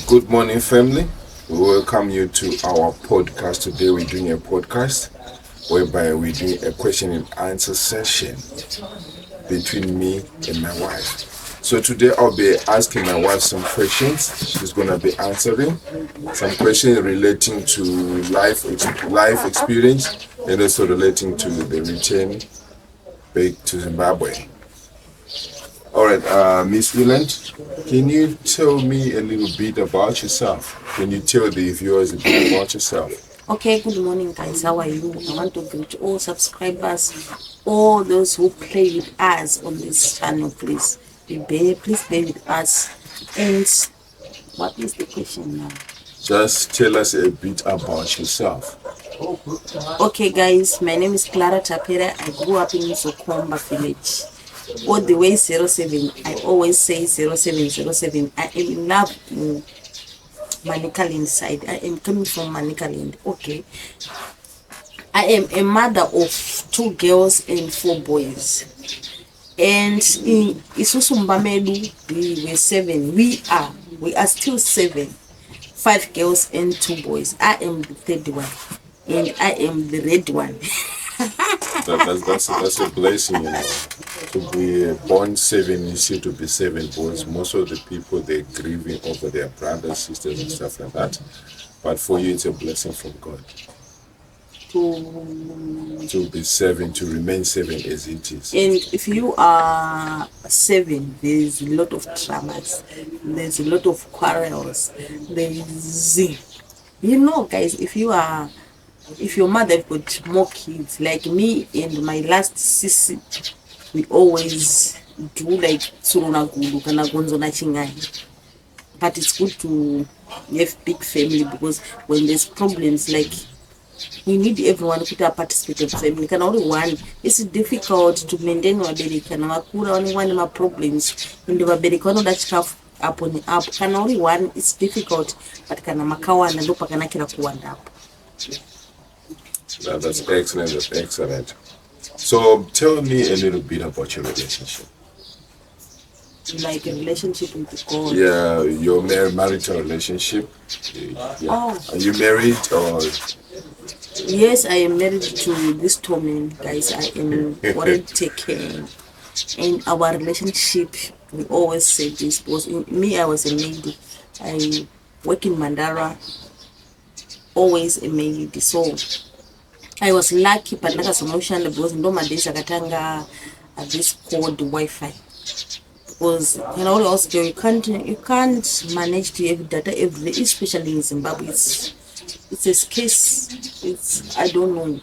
Good morning, family. We welcome you to our podcast. Today we're doing a podcast whereby we're doing a question and answer session between me and my wife. So today I'll be asking my wife some questions. She's gonna be answering some questions relating to life experience and also relating to the return back to Zimbabwe. All right, Miss Eland, can you tell me a little bit about yourself? Can you tell the viewers a bit about yourself? Okay, good morning, guys. How are you? I want to greet all subscribers, all those who play with us on this channel. Please bear with us. And what is the question now? Just tell us a bit about yourself. Okay, guys, my name is Clara Tapera. I grew up in Sokomba village. All the way 07. I always say 0707. I am in love in Manicaland side. I am coming from Manicaland. Okay. I am a mother of 2 girls and 4 boys. And in Isusumbamedu, we were 7. We are still 7. 5 girls and 2 boys. I am the 3rd one. And I am the red one. That's a blessing, you know. To be born 7, you see, to be 7 boys. Most of the people, they're grieving over their brothers, sisters, and stuff like that. But for you, it's a blessing from God. To be 7, to remain 7 as it is. And if you are 7, there's a lot of dramas. There's a lot of quarrels. There's, you know, guys, if your mother got more kids, like me and my last sister, we always do like Suruna Gulu, Kana Gonzo na Chingai. But it's good to have big family, because when there's problems, like, we need everyone to participate in family. Can only one. It's difficult to maintain our baby. Can only one of my problems in the baby. Can that stuff up on up. Can only one. It's difficult, but can makawa na lupa kana kila kuanda up. That's excellent. That's excellent. So tell me a little bit about your relationship. Like a relationship with God. Yeah, your marital relationship. Yeah. Oh. Are you married or? Yes, I am married to this Tomin, guys. I am well taken. In our relationship, we always say this, because I was a maid. I work in Mandara, always a maid. So I was lucky, but like a solution, because no days akatanga this called Wi-Fi. Because also you can't manage to have data every, especially in Zimbabwe. It's a scarce. It's, I don't know.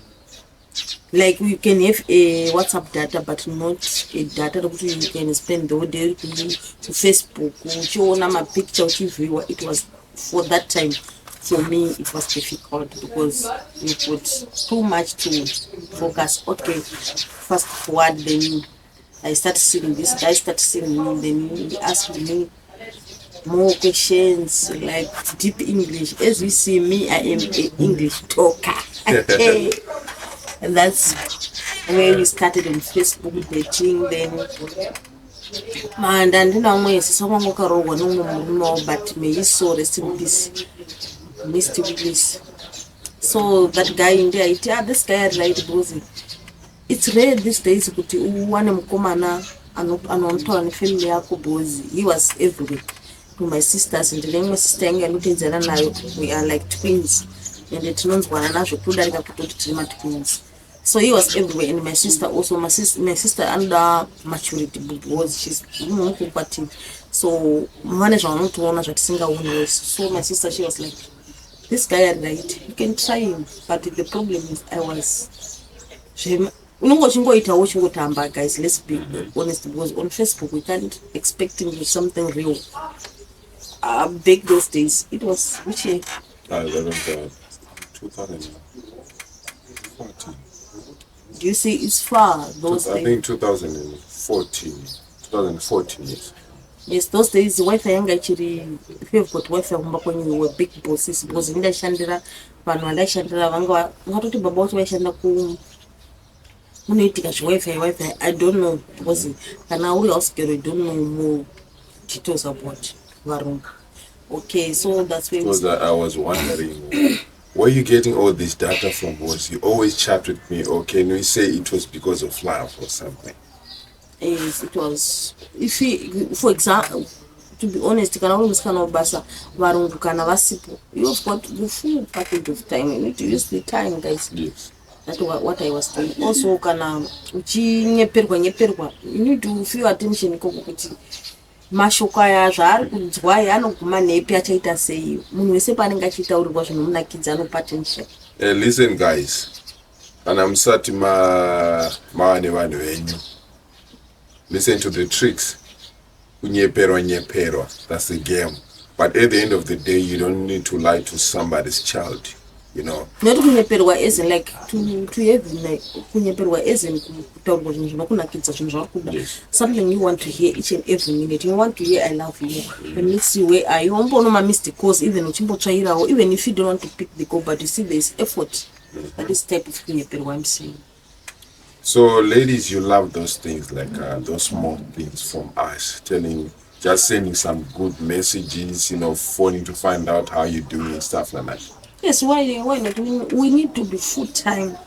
Like, we can have a WhatsApp data, but not a data that you can spend the whole day to Facebook. Show my picture, it was for that time. For me, it was difficult, because you put too much to focus. Okay, fast forward, then I start seeing this guy, start seeing me, then he asked me more questions, like deep English. As you see me, I am an English talker. Okay. And that's where we started on Facebook dating. Then and then I'm going to someone but may you so rest in peace. Mr. Willis. So that guy in there, this guy had right, because it's rare these days kuti one mkomana anontoa family yako bozi. He was everywhere to my sisters, and then my sister yangu alutenzana nayo, we are like twins, and it knows one another kudarika kutoti twins. So he was everywhere, and my sister also, my sister under maturity, because she's more compatible. So manage on to one that single one. So my sister, she was like, this guy had right, you can try him, but the problem is I was guys, let's be honest, because on Facebook we can't expect him to do something real. Back those days, it was which year? I remember 2014. Do you see it's far those days? I think 2014, yes. Yes, those days Wi-Fi yanga actually, if you've got Wi-Fi when you were big bosses, because in the Shandira, Panwala Shandira, Vanga, baba watu waishanda ku unayitika Wi-Fi. I don't know, because kana uri hospital, I don't know more details about Varunga. Okay, so that's where So that I was wondering, where you getting all this data from? Was you always chat with me, or can we say it was because of love or something? Yes, it was. If he, for example, to be honest, kana uri musikana webasa varungu kana vasipo, you've got the full package of time. You need to use the time, guys. Yes. That's what I was doing. Also, kana uchinyeperwa, you need to feel attention kuti mashoko aya zvaari kunzwa anoguma nepi achaita sei. Munhu wese paanenge achitaurirwa zvinomunakidza anopa attention. Listen, guys, kana musati maane vanhu venyu, listen to the tricks. Kunyeperwa, that's the game. But at the end of the day, you don't need to lie to somebody's child, you know. Not kunyeperwa isn't like to have like kunyeperwa isn't kutaurwa zvinhu zvinokunakidza zvinhu zvakuda. Something you want to hear each and every minute. You want to hear I love you. When you see where are you umbono miss the calls even uchimbotsvairawo, even if you don't want to pick the call, but you see there's effort. That is type of kunyeperwa I'm saying. So, ladies, you love those things, like those small things from us, just sending some good messages, you know, phoning to find out how you're doing and stuff like that. Yes, why not? We need to be full time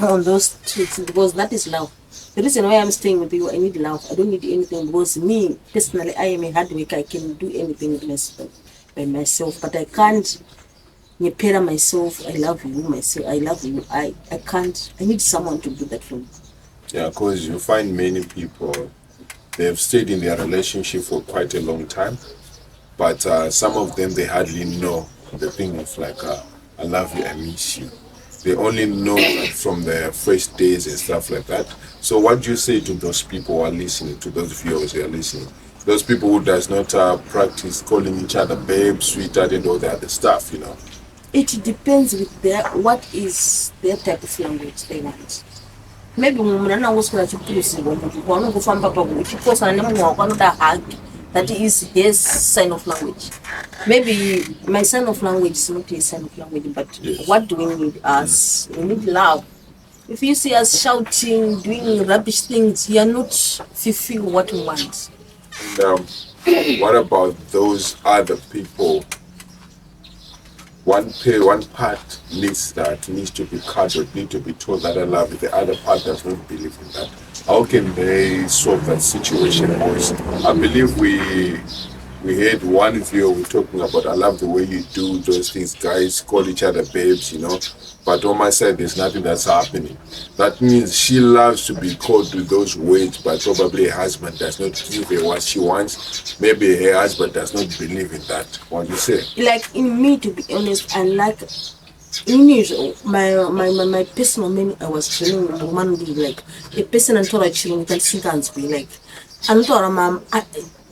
on those tweets because that is love. The reason why I'm staying with you, I need love. I don't need anything because me, personally, I am a hard worker. I can do anything by myself, but I can't nyepera myself. I love you, myself. I love you. I can't. I need someone to do that for me. Yeah, because you find many people, they have stayed in their relationship for quite a long time, but some of them, they hardly know the thing of like, I love you, I miss you. They only know like, from their first days and stuff like that. So what do you say to those people who are listening, to those viewers who are listening? Those people who does not practice calling each other babe, sweetheart, and all the other stuff, you know? It depends with what is their type of language they want. Maybe munhu anangoswera achipurusirwa munhu kwaanongofamba pakuchiposana nemunhu wako anoda hug, that is his sign of language. Maybe my sign of language is not his sign of language, but yes. What do we need us? We need love. If you see us shouting, doing rubbish things, you are not fulfilling what we want. And what about those other people? One part needs to be cuddled, needs to be told that I love you. The other part does not believe in that. How can they solve that situation? Because I believe we had one video we're talking about, I love the way you do those things, guys call each other babes, you know. But on my side, there's nothing that's happening. That means she loves to be called with those words, but probably her husband does not give her what she wants. Maybe her husband does not believe in that. What do you say? Like in me, to be honest, I like my personal meaning. I was chilling with one day, like a person and told I chilling with and be like, and told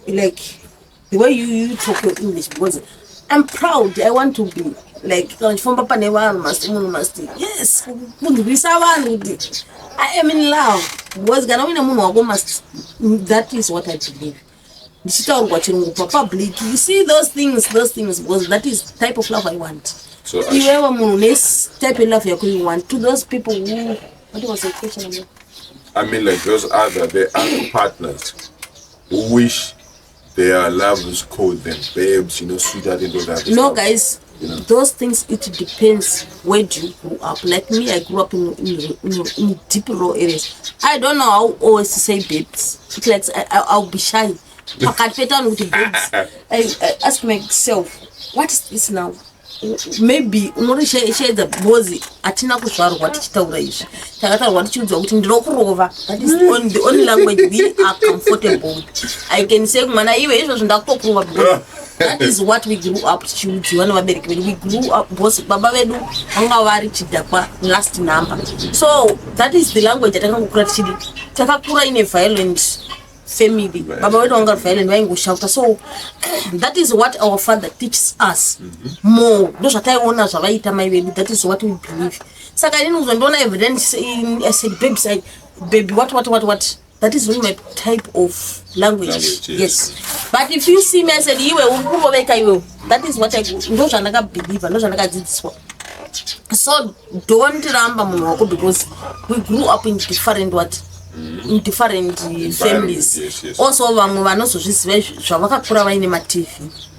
like the way you talk your English, because I'm proud. I want to be like from Papa must yes. I am in love. Was that is what I believe. Public, you see those things because that is the type of love I want. So type of love you want to those people who, what was the question? I mean, like those other partners who wish their lovers call them babes, you know, sweetheart and all that. No, guys, you know, those things, it depends where do you grow up. Like me, I grew up in deep rural areas. I don't know how always to say babes. It's like I'll be shy. I can't fit on with the babes. I ask myself, what is this now? Maybe share the bozy atina kushwarwa tichitaura izvi takatarwa tichiudzwa kuti ndirokurova. That is the only language we are comfortable with. I can say mwana iwe izvo zvindakutokurova because that is what we grew up tichiudziwa nevabereki vedu. We grew up because baba vedu vanga vari chidhakwa last number, so that is the language atakangokura tichidi. Takakura in a violent family. Baba wedu vanga violent vaingoshauta, so that is what our father teaches us more. Ndozvataiona zvavaita mai vedu, that is what we believe. Saka ini uzondiona evidence I said baby what. That is really my type of language. Yes. But if you see me I said iwe ukuroveka iwe, that is what I ndozvanakabelieve, ndozvanakadzidziswa. So don't ramba munhu wako because we grew up in different in different families. Yes. Also vamwe vanozozviziva zvavakakura vaine matv.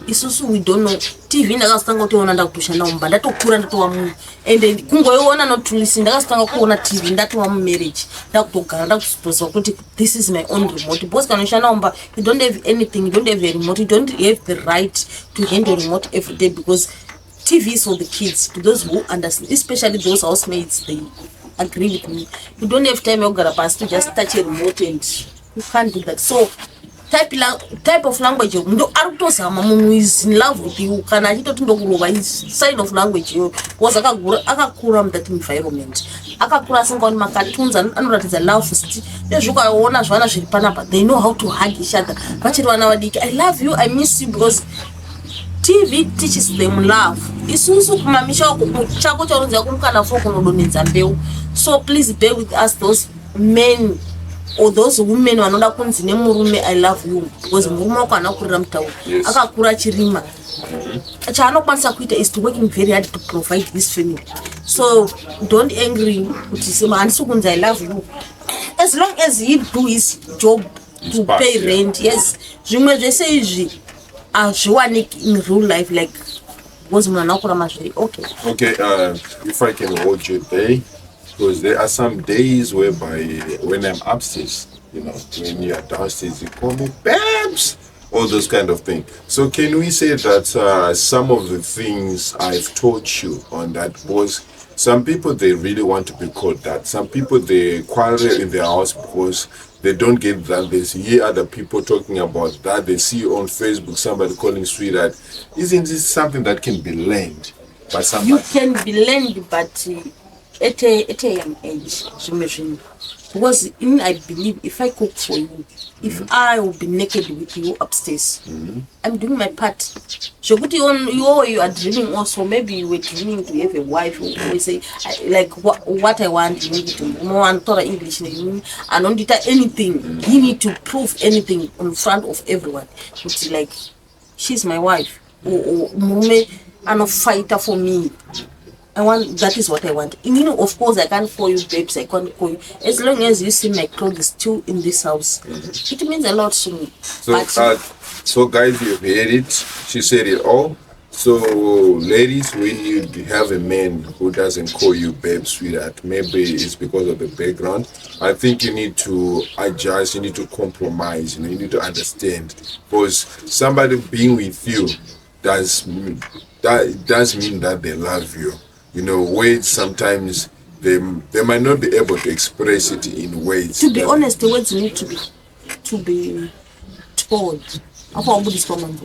Isusu we don't know. TV ndakasitanga kutoona ndakutoshanda mumba ndatokura ndatova munhu ende kungoiona notulisi ndakasitanga kuona TV ndatova mumarriage ndakutogara ndakuzotoziva kuti this is my own remote because kanoshanda mumba you don't have anything, you don't have a remote, you don't have the right to handle remote every day because TV is for the kids, to those who understand, especially those housemates, they agree with me. You don't have time to just touch a remote and you can't do that. So type of language ndo arikutozama munhu is in love with you kana achitoti ndokurova is sign of language yo because akakura muthat environment akakura asingaoni macartoons anoratidza love st nezvokaona zvana zviri panapa they know how to hug each other vachiri vana vadiki I love you, I miss you because TV teaches them love. Isusu kumamisha chako chaunonzi kumukana for kunodonedza mbeu. So please bear with us those men or those women vanoda kunzi nemurume I love you because murume wako anakurira mutauro akakura chirima chaanokwanisa kuita is to working very hard to provide this family. So don't angry kuti sema handisi kunzi I love you as long as he do his job to pay rent. Yes, zvimwe zvese izvi azviwaniki in real life like because munhu anakura mazviri. Okay, if I can hold you there, because there are some days whereby when I'm upstairs, you know, when you're downstairs, you call me babes, all those kind of things. So can we say that some of the things I've taught you on that was some people they really want to be called that. Some people they quarrel in their house because they don't get that. They hear other people talking about that. They see on Facebook somebody calling sweetheart. Isn't this something that can be learned by somebody? You can be learned, but at a young age. Because I believe if I cook for you, if I will be naked with you upstairs, I'm doing my part. So you are dreaming also, maybe you were dreaming to have a wife who will say, like what I want, you need to more English, and don't do anything. You need to prove anything in front of everyone. But like, she's my wife, or mume, and a fighter for me. That is what I want. You know, of course, I can't call you babes, I can't call you. As long as you see my clothes still in this house, it means a lot to me. So guys, you've heard it. She said it all. So, ladies, when you have a man who doesn't call you babe, sweetheart, maybe it's because of the background. I think you need to adjust, you need to compromise, you need to understand. Because somebody being with you does mean that they love you. You know, words sometimes they might not be able to express it in words. To be honest, the words need to be told.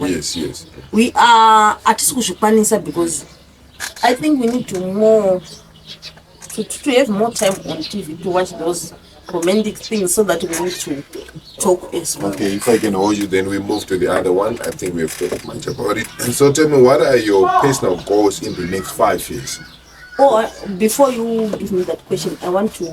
Yes. We are artists because I think we need to have more time on TV to watch those romantic things so that we need to talk as well. Okay, if I can hold you, then we move to the other one. I think we have talked much about it. And so tell me, what are your personal goals in the next 5 years? Before you give me that question, I want to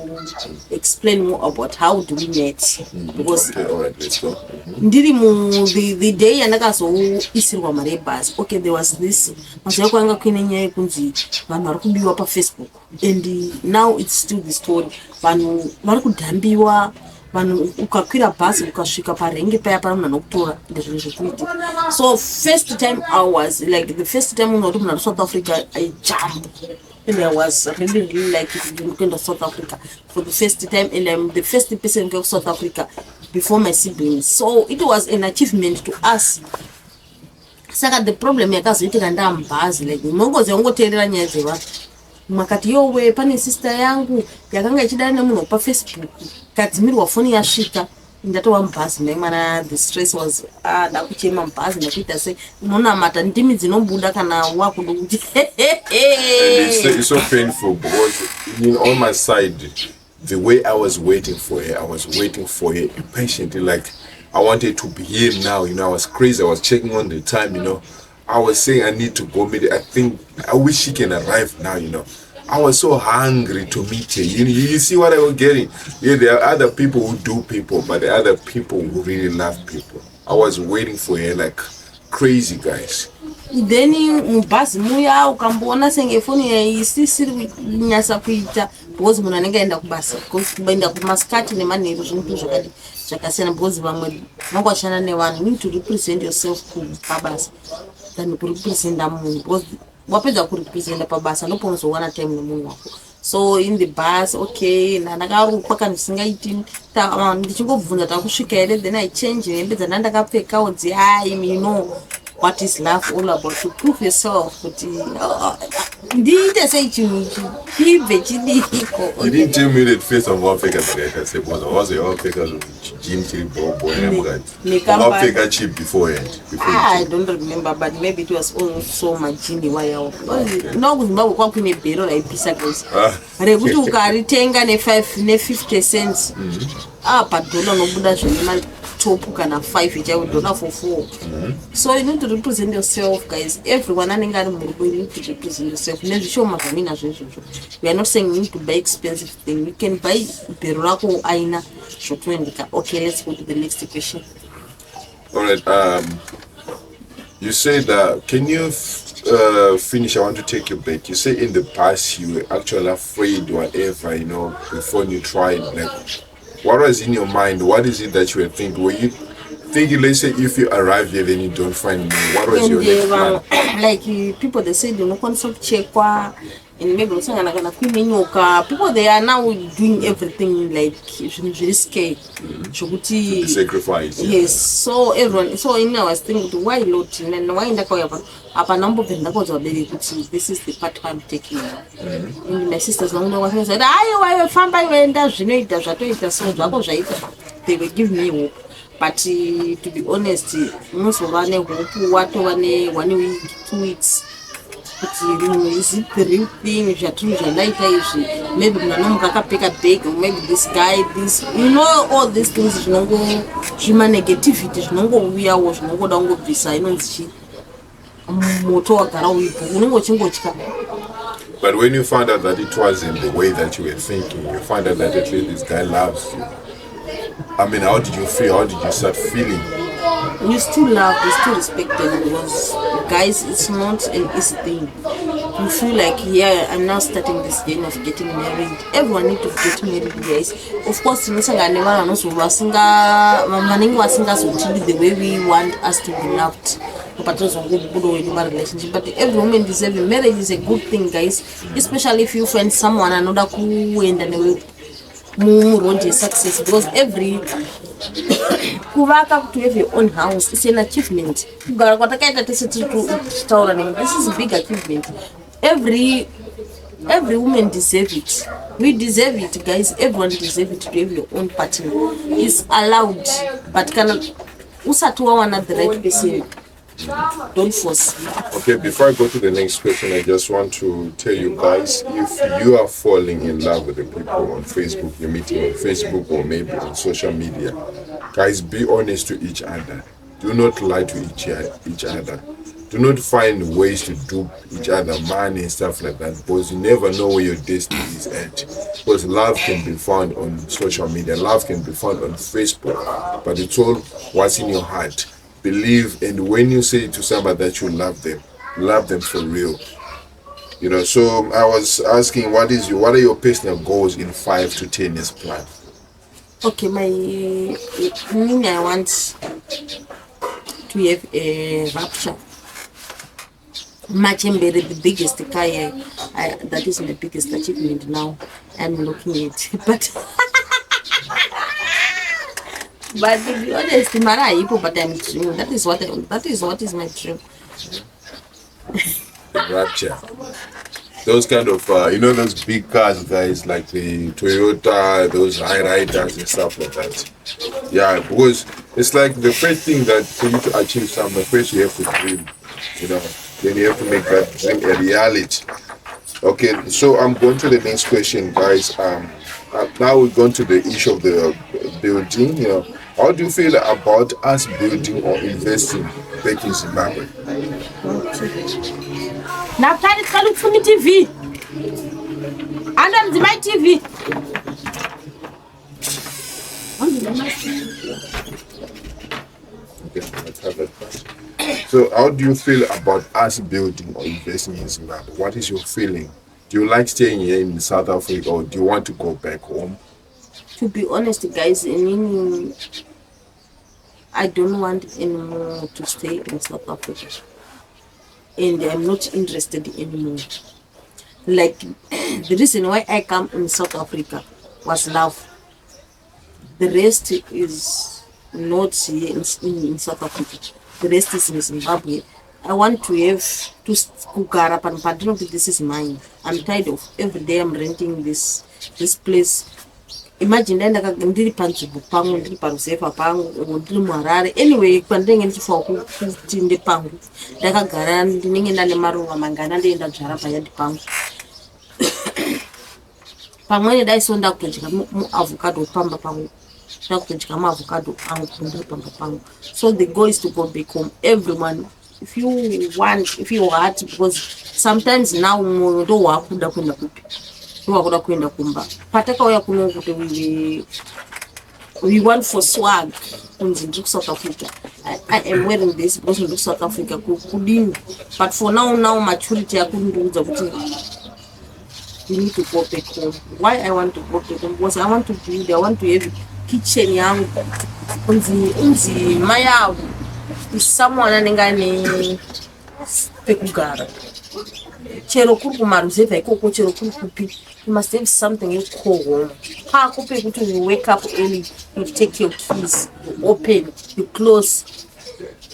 explain more about how do we meet. Because okay, all right, let's go. The day andakazoisirwa mari yebhasi, okay, there was this mazuva kwanga kuine nyaya yekunzi vanhu vari kubiwa paFacebook, and now it's still the story. Vanhu vari kudhambiwa, vanhu ukakwira bhasi ukasvika parenge paya pana munhu anokutora ndezvinhu zvekuitika. So first time I was like, the first time unoti munhu ari South Africa, I jumped. And I was really like it in South Africa for the first time, and I'm the first person to go to South Africa before my siblings. So it was an achievement to us. Saka the problem yakazoitika ndambazi like mongozi yangoteerera nyaya dzevanhu makati yowe pane sister yangu yakanga ichidana nemunhu paFacebook kadzimirwa foni yasvika ndatova mubhazi nemwana. The stress was ndakuchema mubhazi ndakuita sei unonamata ndimi dzinobuda kana wakuda kuti it's so painful because on my side, the way I was waiting for her impatiently, like I wanted to be here now. I was crazy. I was checking on the time. I was saying I need to go meet her. I wish she can arrive now. I was so hungry to meet her. You see what I was getting? Yeah, there are other people who do people, but there are other people who really love people. I was waiting for her like crazy, guys. then mubhazi muya ukamboona senge foni isisiri kunyasa kuita because munhu anenge aenda kubasa kuenda kumasikati nemanheru zvinhu zvakasiyana because vamwe vangashanda nevanhu. You need to represent yourself pabasa than kurepresenta munhu because wapedza kurepresenta pabasa ndoponozowana time nemunhu wako. So in the bus, okay, ndakarukwa kana zvisingaiti ndichingobvunza takusvika here, then I change hembe dzandakapfekawo you know what is love all about, to prove yourself kuti ndiite sei chinhu ichi chibve chidiko. You didn't tell me that first of all I said was a jean chiri bobo and cheap beforehand. I don't remember, but maybe it was also majini waya. No kuZimbabwe kwakuine bhero raipisa guys rekuti ukaritenga ne50 cents padhola unobuda zvine matopu kana 5 ichaiwo $4 for 4. So you need to represent yourself guys. Everyone anenge ari murume, you need to represent yourself. Nezvishoma zvamina zvezvozvo. We are not saying you need to buy expensive thing. You can buy bhero rako aina zvotoendeka. Okay, let's go to the next question. All right, you said can you finish? I want to take you back. You say in the past you were actually afraid, whatever, before you tried. Like, what was in your mind? What is it that you were thinking? Were you thinking, let's say, if you arrive here, then you don't find me? What was your next plan? Like people, they say, don't want to check and maybe people, they are now doing everything like risky. Sacrifice. Yes. So everyone, I was thinking, why lot and why in the apa number this is the part I'm taking. And my sisters said, they will give me hope. But to be honest, most of them hope 1 week, 2 weeks. Is it the real thing? If you're true, maybe pick a bag, or maybe this guy, this, all these things, human negativity, we are watching, don't go beside, But when you found out that it wasn't the way that you were thinking, you found out that at least this guy loves you. I mean, how did you feel? How did you start feeling? You still love, you still respect them, because guys, it's not an easy thing. You feel like, yeah, I'm now starting this journey of getting married. Everyone need to get married, guys. Of course, the way we want us to be loved. But every woman deserves it. Marriage is a good thing, guys. Especially if you find someone another who and road success, because every who work up to have your own house is an achievement. This is a big achievement. Every woman deserves it. We deserve it, guys. Everyone deserves it to have your own partner. It's allowed, but cannot. Usatuwa the right person. Don't force. Okay, before I go to the next question, I just want to tell you guys, if you are falling in love with the people on Facebook, you're meeting on Facebook or maybe on social media, guys, be honest to each other. Do not lie to each other. Do not find ways to dupe each other, money and stuff like that, because you never know where your destiny is at. Because love can be found on social media, love can be found on Facebook, but it's all what's in your heart. Believe, and when you say to somebody that you love them for real. So I was asking, what are your personal goals in 5 to 10 years plan? Okay, I want to have a rapture. The biggest car, that is my biggest achievement now. I'm looking at it, but to be honest, but I'm dreaming. That is what is my dream. Rapture. Those kind of those big cars, guys, like the Toyota, those high riders and stuff like that. Yeah, because it's like the first thing that for you to achieve something, first you have to dream. Then you have to make that dream a reality. Okay, so I'm going to the next question, guys. Now we're going to the issue of the building. How do you feel about us building or investing back in Zimbabwe? Now, it's coming from the TV. And my TV. Okay, let's have that part. So, how do you feel about us building or investing in Zimbabwe? What is your feeling? Do you like staying here in South Africa, or do you want to go back home? To be honest, guys, I don't want anymore to stay in South Africa, and I'm not interested anymore. Like the reason why I come in South Africa was love. The rest is not here in South Africa. The rest is in Zimbabwe. I want to have to kugara panpadino. This is mine. I'm tired of every day I'm renting this place. Imagine ndiri panzvimbo pangu, ndiri paruzevha pangu, ndiri muHarare. Anyway, pandinenge ndichifawo kuti ndepangu ndakagara ndinenge ndane maruva mangana ndoenda dzvara payadi pangu. Pamweni dai so ndakutodya muavocado pamba pangu, ndakutodya muavocado angu ndiri pamba pangu. So the goal is to go back home. Everyone, if you want, if you heart, because sometimes now mwoyo ndo wakuda kuenda kupi, ndo wakuda kuenda kumba. Patakauya kuno kuti we want for swag kunzi ndiri South Africa. I am wearing this because ndiri South Africa kudini. But for now maturity yakundiudza kuti you need to go back home. Why I want to go back home? Because I want to build, I want to have kitchen yangu. Unzi maya is someone anengane pekugara. Chero kuri kumaruzevha ikoko, chero kuri kupi, you must have something you call home. Ha kupe kuti you wake up early, you take your keys, you open, you close.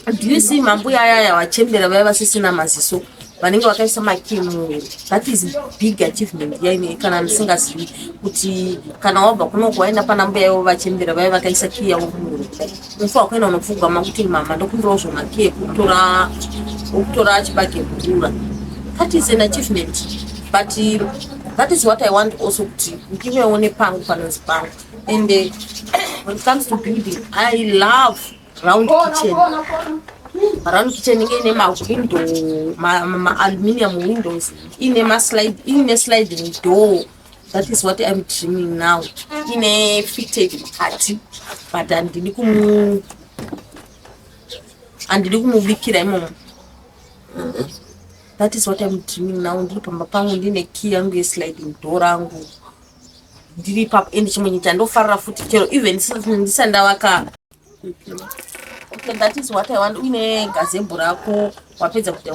Do you see mambuya yaya wachembera vaya vasisina maziso? Vanenge vakaisa makimu. That is big achievement. Yani kana ndisingazivi kuti kana wabva kuno kwaenda pana mbuya yavo vachembera vaya vakaisa key yavo kumuro. Mufa wakaenda unopfugama kuti mama ndokundiwo zvomaki ekutora chibage kudura. That is an achievement. But that is what I want also to give me one pangu panonzi pangu. And when it comes to building, I love round kitchen. Around kitchen ine window, aluminium windows, in a sliding door. That is what I'm dreaming now. In a fitted party, but and the that is what I'm dreaming now. Ndiri pamba pangu ndine key yangu yesliding door angu. Ndiri pap endi chimunyita ndofarira futi chero even ndisandavaka. Okay, that is what I want. Une gazebo rako wapedza kuti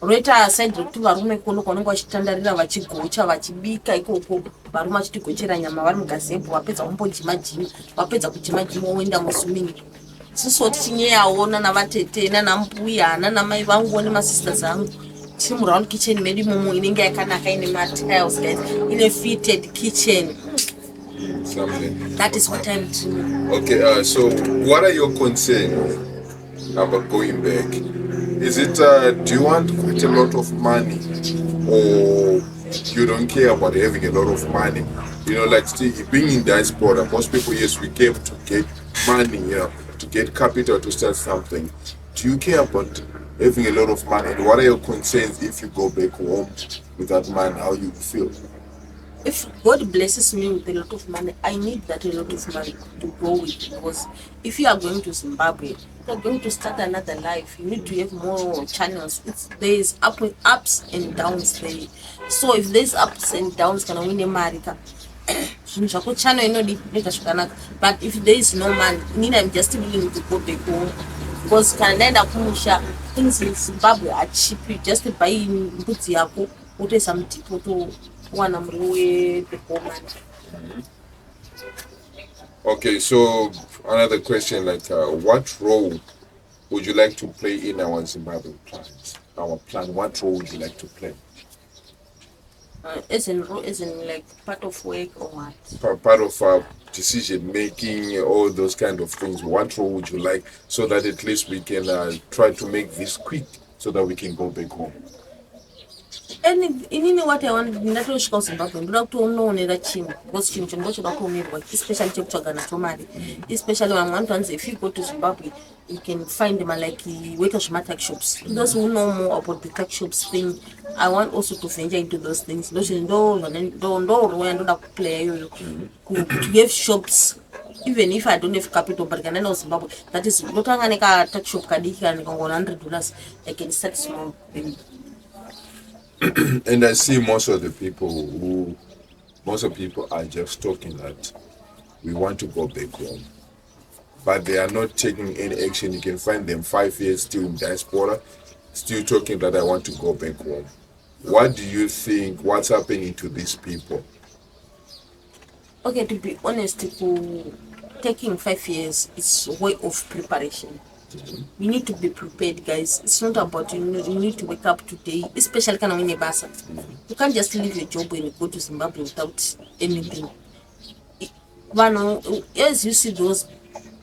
roita side rekuti varume kuno kwanenge vachitandarira vachigocha vachibika ikoko, varume vachitigochera nyama vari mugazebo. Wapedza kumbojima-jima, wapedza kujima-jima woenda muswimming. Isusu tichinyeyaona navatete nanambuya nanamai vangu nemasisters angu tiri muround kitchen medu imomo inenge yakanaka ine matiles guys, ine fitted kitchen. Something. That is what I'm doing. Okay, so what are your concerns about going back? Is it, do you want quite a lot of money, or you don't care about having a lot of money? You know, like still being in diaspora, most people, yes, we came to get money, you know, to get capital to start something. Do you care about having a lot of money? And what are your concerns if you go back home with that money, how you feel? If God blesses me with a lot of money, I need that a lot of money to go with, because if you are going to Zimbabwe, you are going to start another life. You need to have more channels. There's ups and downs there. So if there's ups and downs, can I win America? But if there is no money, I'm just willing to go back home, because things in Zimbabwe are cheap. You just buy boots yako, put some people to one the money. Okay, so another question, like what role would you like to play in our Zimbabwe plans? Our plan, what role would you like to play? As in like part of work or what? Part of decision making, all those kind of things. What role would you like, so that at least we can try to make this quick, so that we can go back home? And in what I want, not to show Zimbabwe, not to know neither chin, because chin can go to the especially to marry. Especially when one times if you go to Zimbabwe, you can find them like Wakashima tech shops. Those who know more about the tech shops thing, I want also to venture into those things. Those don't play to have shops even if I don't have capital, but can I know Zimbabwe? That is not a touch shop kadiki and $100. I can start small. And I see most of people are just talking that we want to go back home, but they are not taking any action. You can find them 5 years still in diaspora, still talking that I want to go back home. What do you think? What's happening to these people? Okay, to be honest, taking 5 years is a way of preparation. You need to be prepared, guys. It's not about you need to wake up today, especially kind of in a basa. You can't just leave your job when you go to Zimbabwe without anything. As you see those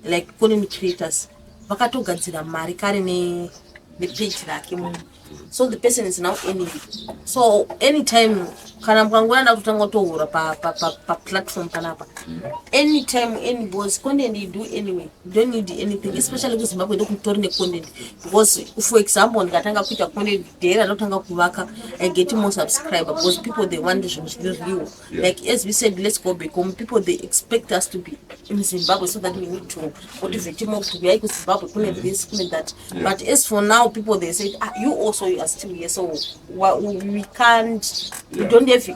like content creators, vakatogadzira mari kare nepage rake munhu. So the person is now earning. So anytime kana mukangoranda kutanga kutohura pa platform panapa, anytime any boss content you do anyway, you don't need anything, especially with Zimbabwe ndokutori ne content. Because for example ndikatanga kuita content dera ndotanga kuvaka, I get more subscriber because people they want the real. Like as we said, let's go back home. People they expect us to be in Zimbabwe so that we need to motivate more to be like Zimbabwe, this, that. But as for now, people they say you also are still here, so we can't. We don't have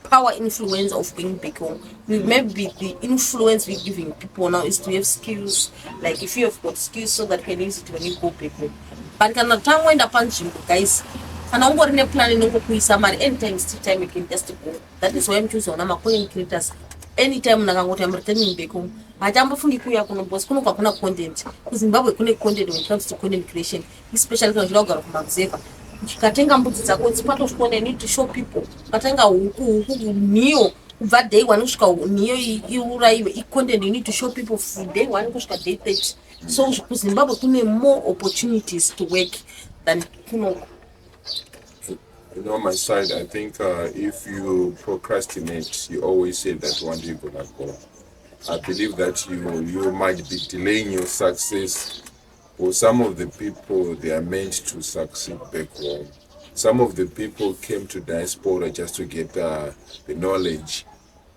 power influence of going back home. Maybe the influence we're giving people now is to have skills. Like if you have got skills, so that you can use it when you go back home. But can the time when the punch guys, and I'm going to plan in somebody anytime, still time you can just go. That is why I'm choosing. I'm calling creators. Anytime I'm returning back home. I don't think you are going to content. Because Zimbabwe content when it comes to content creation, especially when you log from Zeva. Katenga mbudzi dzako, it's part of content. I need to show people. Katenga huku niyo kubva day 1 kusvika niyo iuraiwe content. You need to show people from day 1 kusvika day 30. So Zimbabwe kune more opportunities to work than my side, I think if you procrastinate, you always say that one day you're gonna go. I believe that you might be delaying your success. For some of the people, they are meant to succeed back home. Some of the people came to diaspora just to get the knowledge,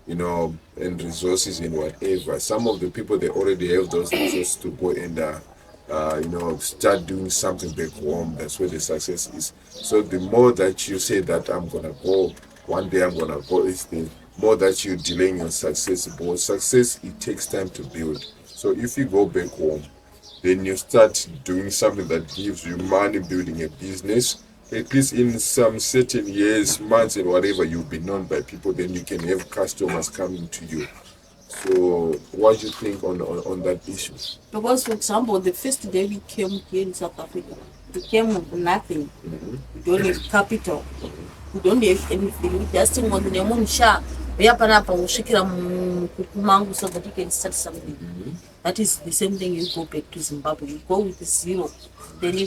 and resources and whatever. Some of the people, they already have those resources to go and start doing something back home. That's where the success is. So the more that you say that I'm gonna go, one day I'm gonna go, is the more that you're delaying your success. But success, it takes time to build. So if you go back home, then you start doing something that gives you money, building a business. At least in some certain years, months, and whatever, you'll be known by people. Then you can have customers coming to you. So, what do you think on that issue? Because, for example, the first day we came here in South Africa, we came with nothing. We don't have capital. We don't have anything. We just want the name Sha. We are going to so that you can start something. That is the same thing. You go back to Zimbabwe. You go with zero. Then you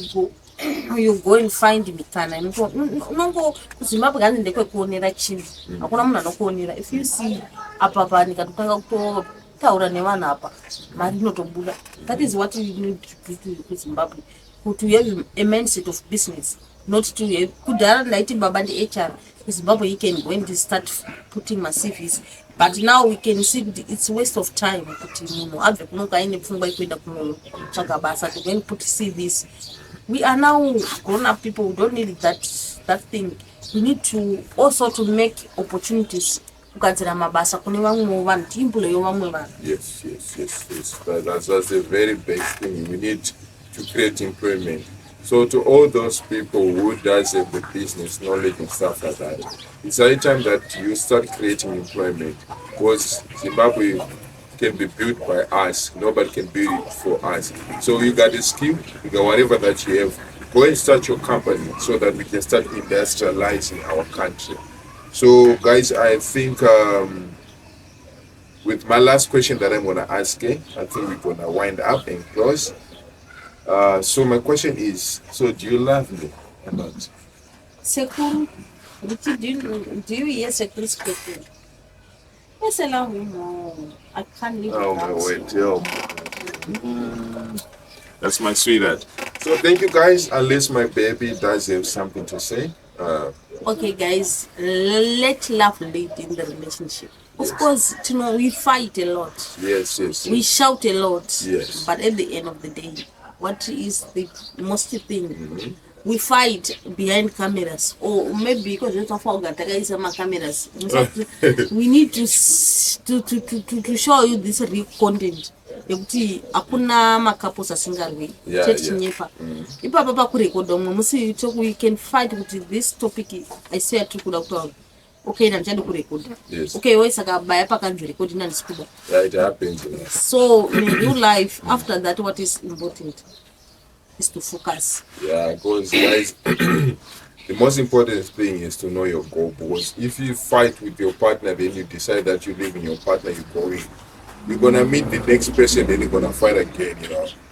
go and find mikana. No, Zimbabwe doesn't take a chin. If you see apa nikatanga kutaura nevana apa mari inotobuda. That is what you need to do to Zimbabwe. To have a mindset of business, not to have kudara lighting baba the HR. Zimbabwe you can go and start putting my CVs. But now we can see it's a waste of time. To go and put CVs. We are now grown-up people. We don't need that thing. We need to also to make opportunities. Yes. That's the very best thing. We need to create employment. So to all those people who does have the business knowledge and stuff like that, it's high time that you start creating employment, because Zimbabwe can be built by us. Nobody can build it for us. So you got the skill, you got whatever that you have, go and start your company so that we can start industrializing our country. So guys, I think with my last question that I'm gonna ask, I think we're gonna wind up and close. So my question is, so do you love me or not? Sekuru, do you hear Sekuru speaking? Yes, I love him. I can't live without him. That's my sweetheart. So thank you guys, unless my baby does have something to say. Okay guys, let love lead in the relationship. Of course, we fight a lot. Yes. We shout a lot. Yes. But at the end of the day, what is the most thing? We fight behind cameras, or maybe because we talk about cameras. We need to show you this real content. Akuna makapo sasingarwe chinyepa ipapa pakurekoda umwe musi we can fight with this topic. I swear to kuda kutaura okay nandichadi kurekoda okay waisaka baya pakanzvi rekodi nandisikuda. It happens. So in real life after that what is important is to focus. Yeah, because guys, the most important thing is to know your goal. Because if you fight with your partner, then you decide that you live in your partner, you go in. You're gonna meet the next person, then you're gonna fight again,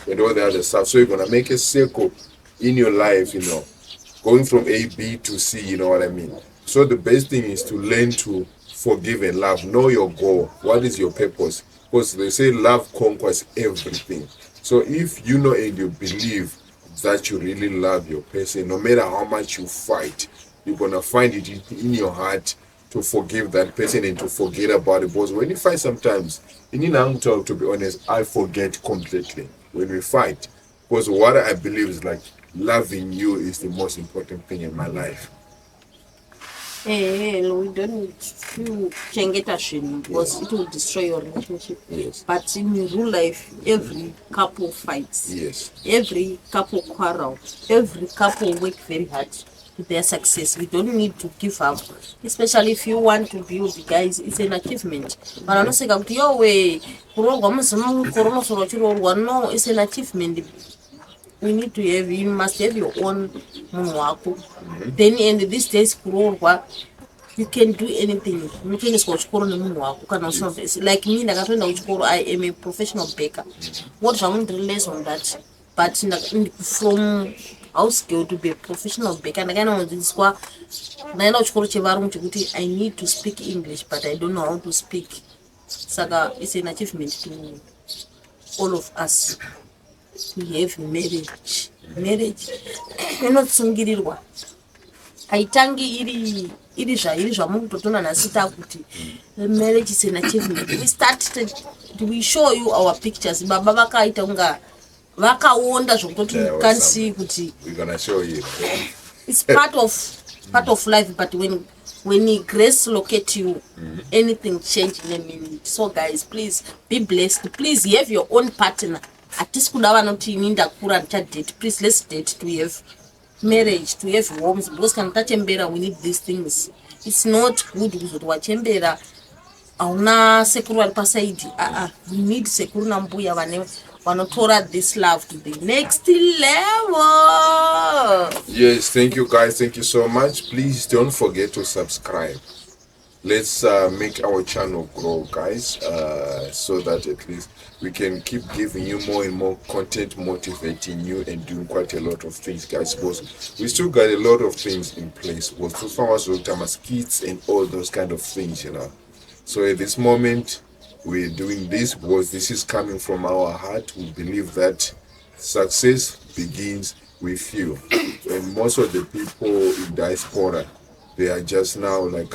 and all the other stuff. So you're gonna make a circle in your life, going from A, B to C, you know what I mean? So the best thing is to learn to forgive and love. Know your goal. What is your purpose? Because they say love conquers everything. So if you know and you believe that you really love your person, no matter how much you fight, you're gonna find it in your heart to forgive that person and to forget about it. Because when you fight sometimes, in talk, to be honest, I forget completely when we fight. Because what I believe is like loving you is the most important thing in my life. We don't need to change it because it will destroy your relationship. Yes. But in real life, every couple fights. Yes. Every couple quarrel. Every couple work very hard to their success. We don't need to give up. Especially if you want to build, guys, it's an achievement. But I'm not saying no, it's an achievement. We need to have, you must have your own mwaku. Then in these days, you can do anything. You can just like me, I am a professional baker. What I want to realize on that, but from house girl to be a professional baker, and again on this I need to speak English, but I don't know how to speak. Saga is an achievement to all of us. We have marriage inosungirirwa haitangi iri zvamunhu totona nasita kuti marriage is an achievement. We show you our pictures. Baba vakaita unga vakaonda zvokutoti can't see kuti we're gonna show you. It's part of life, but when grace locate you, anything change in a minute. So guys, please be blessed. Please have your own partner. At this please let's date to have marriage, to have homes, because we need these things. It's not good with what chembera auna secure pasaidi. We need secure nambuya wanotora this love to the next level. Yes, thank you guys, thank you so much. Please don't forget to subscribe. Let's make our channel grow, guys, so that at least we can keep giving you more and more content, motivating you and doing quite a lot of things, guys. Because we still got a lot of things in place. Because so far as kids and all those kind of things, So at this moment, we're doing this because this is coming from our heart. We believe that success begins with you. And most of the people in Diaspora, they are just now like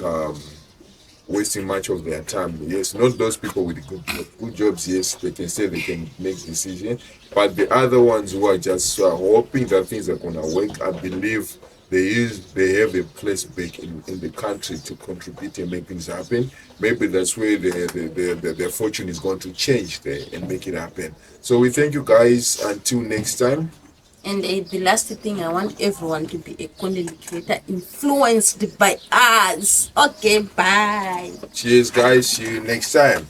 wasting much of their time. Yes, not those people with good jobs. Yes, they can say they can make decisions, but the other ones who are just hoping that things are gonna work, I believe they have a place back in the country to contribute and make things happen. Maybe that's where their fortune is going to change there and make it happen. So we thank you guys until next time. And the last thing, I want everyone to be a content creator influenced by us. Okay, bye. Cheers, guys. See you next time.